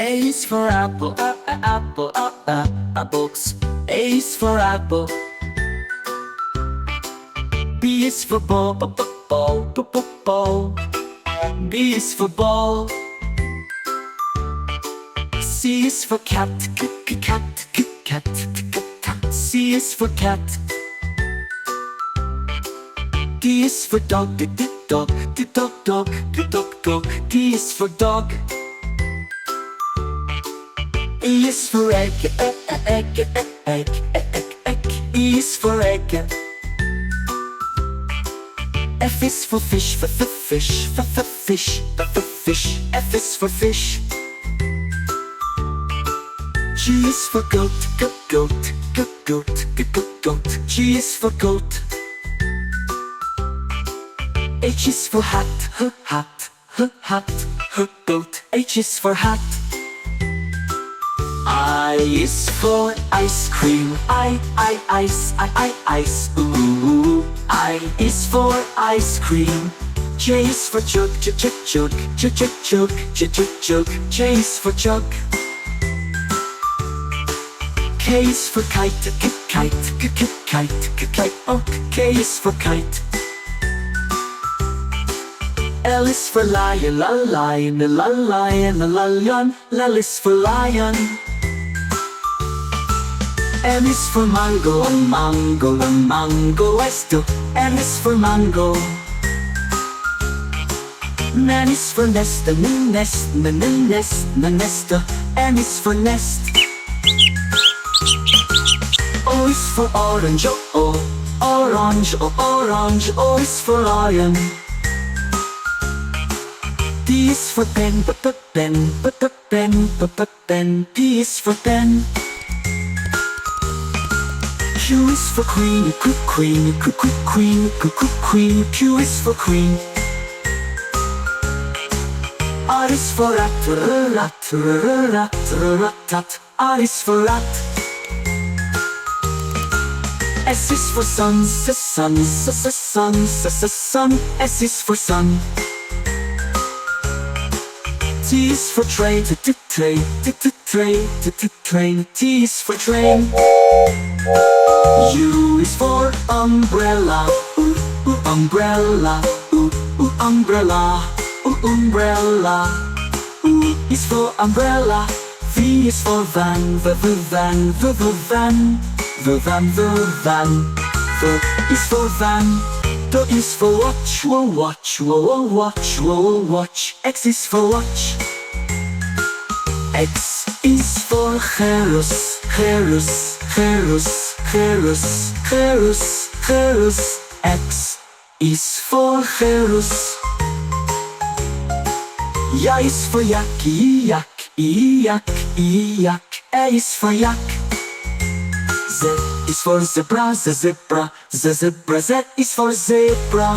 A is for apple, apple, apples. A is for apple. B is for ball, ball, ball. B is for ball. C is for cat, cat, cat. C is for cat. D is for dog, dog, dog, dog, dog, dog. D is for dog. E is for egg, egg, egg, egg, egg. E is for egg. F is for fish, fish, fish, fish. F is for fish. G is for goat, goat, goat, goat. G is for goat. H is for hat, hat, hat, goat. H is for hat. I is for ice cream, ice, ice, ooh. I is for ice cream. J is for jug, jug, jug, jug, jug, jug, jug, jug. J is for jug. K is for kite, kite, kite, kite. Oh, K is for kite. L is for lion, lion, lion, lion. L is for lion. M is for mango, mango, mango. M is for mango. N is for nest, nest, nest, nest. N is for nest. O is for orange, orange, orange. O is for lion. P is for pen, pen, pen, pen. P is for pen. Q is for queen, queen, queen, queen. Q is for queen. R is for rat, rat, rat, rat, rat. R is for rat. S is for sun, sun, sun, sun. S is for sun. T is for train, train, train. T is for train. U is for umbrella, umbrella, umbrella, umbrella. U is for umbrella. V is for van, van, van, van, van, van. V is for van. W is for watch, watch, watch, watch. X is for watch. X is for gerus, gerus, gerus, gerus, gerus, gerus. X is for gerus. Y is for yak, yak, yak, yak. A is for yak. Z is for zebra, zebra, zebra. Z is for zebra.